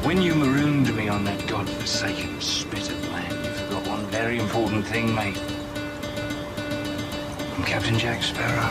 When you marooned me on that godforsaken spit of land, you forgot one very important thing, mate. I'm Captain Jack Sparrow.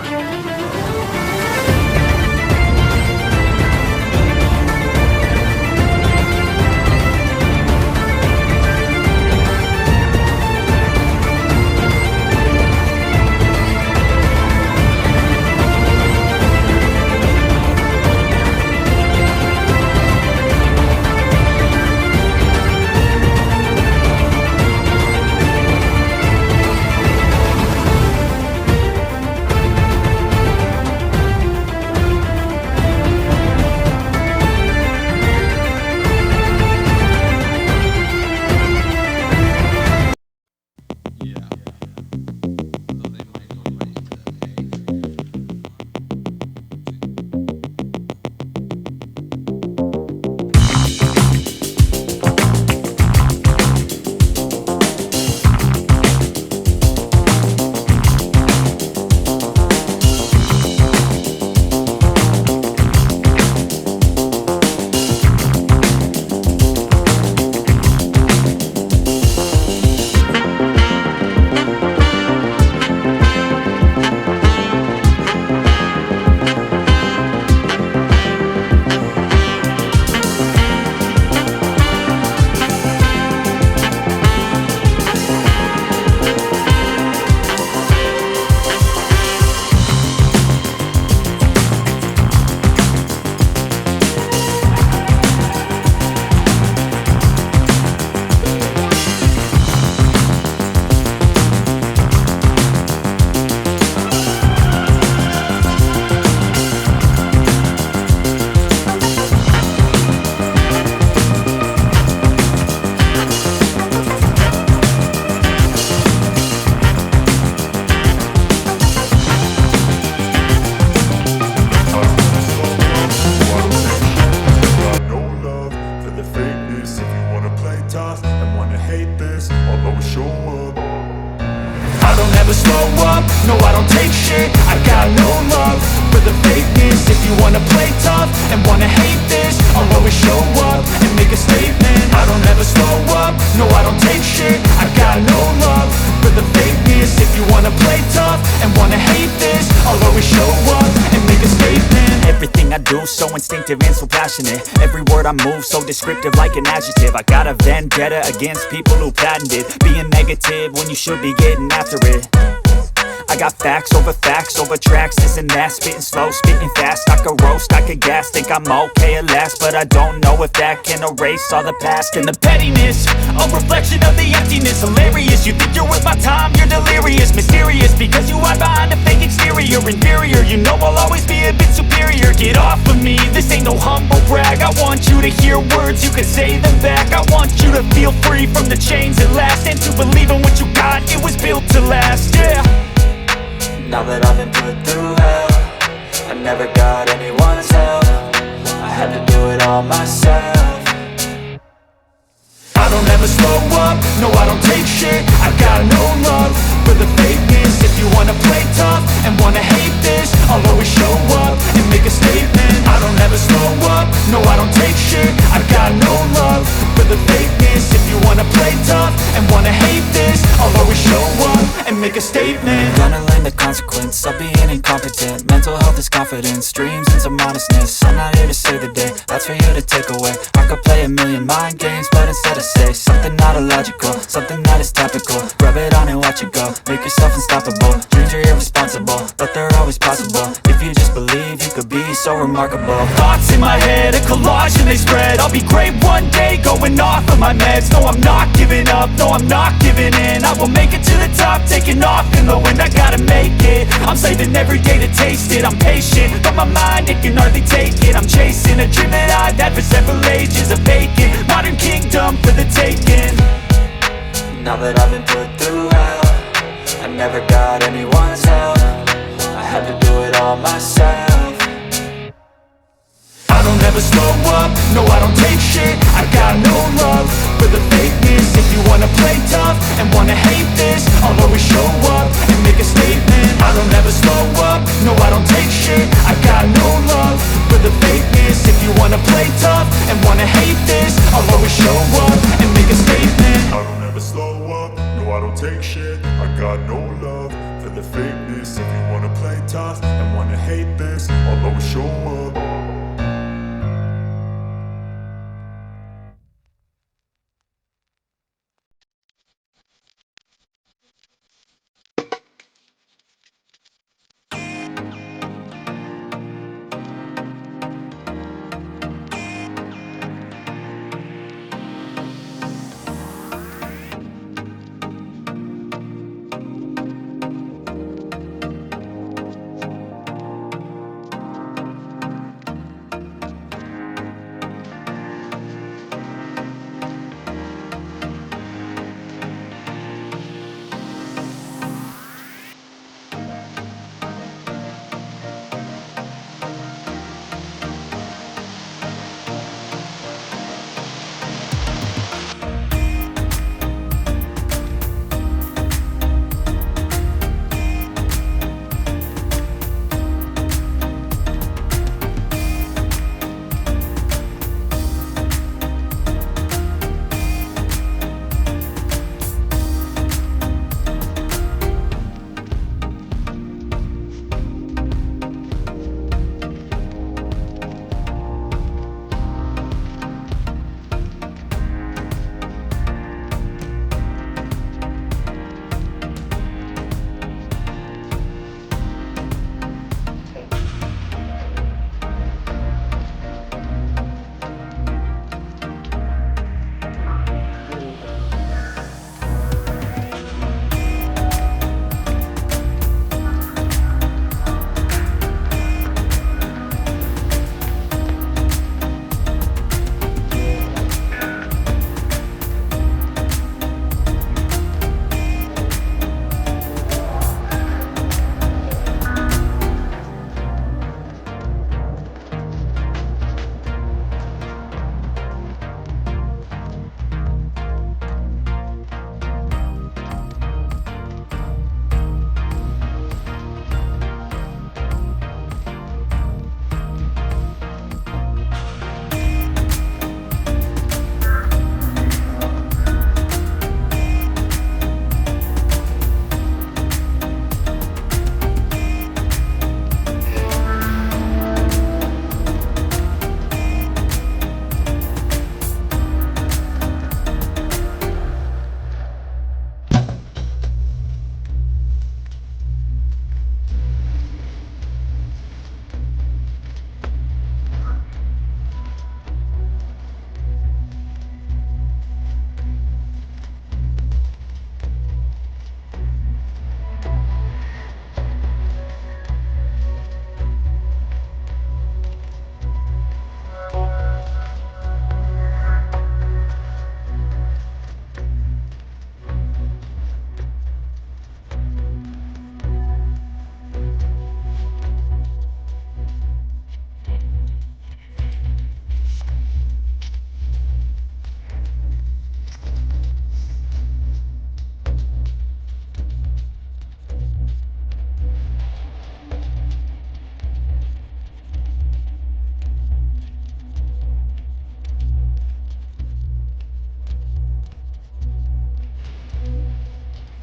No, I don't take shit, I got no love for the fakeness. If you wanna play tough and wanna hate this, I'll always show up and make a statement. I don't ever slow up, no, I don't take shit, I got no love for the fakeness. If you wanna play tough and wanna hate this, I'll always show up and make a statement. Everything I do so instinctive and so passionate. Every word I move so descriptive like an adjective. I got a vendetta against people who patented being negative when you should be getting after it. I got facts over tracks, this and that. Spitting slow, spitting fast, I could roast, I could gas. Think I'm okay at last, but I don't know if that can erase all the past. And the pettiness, a reflection of the emptiness. Hilarious, you think you're worth my time, you're delirious. Mysterious, because you hide behind a fake exterior. Inferior, you know I'll always be a bit superior. Get off of me, this ain't no humble brag. I want you to hear words, you can say them back. I want you to feel free from the chains at last, and to believe in what you got, it was built to last, yeah. Now that I've been put through hell, I never got anyone's help, I had to do it all myself. I don't ever slow up, no I don't take shit, I got no love for the fakeness. If you wanna play tough and wanna hate this, I'll always show up and make a statement. I don't ever slow up, no I don't take shit, I got no love for the fakeness. If you wanna play tough and wanna hate this, I'll always show up and make a statement. Gonna learn the consequence of being incompetent. Mental Mental health is confidence, dreams and some honestness. I'm not here to save the day, that's for you to take away. I could play a million mind games, but instead I say something not illogical, something that is topical. Rub it on and watch it go, make yourself unstoppable. Dreams are irresponsible, but they're always possible. If you just believe, you could be so remarkable. Thoughts in my head, a collage and they spread. I'll be great one day, going off of my meds. No, I'm not giving up, no, I'm not giving in. I will make it to the top, taking off in the wind. I gotta make it, I'm saving every day to taste it. I'm patient, but my mind, it can hardly take it. I'm chasing a dream that I've had for several ages. A vacant, modern kingdom for the taking. Now that I've been put through hell, I never got anyone's help. I had to do it all myself. I don't ever slow up, no I don't take shit. I got no love for the fakeness. If you wanna play tough and wanna hate this, I'll always show up and make a statement. I don't ever slow up, no I don't take shit. I got no love for the fakeness. If you wanna play tough and wanna hate this, I'll always show up and make a statement. I don't ever slow up, no I don't take shit. I got no love for the fakeness. If you wanna play tough and wanna hate this, I'll always show up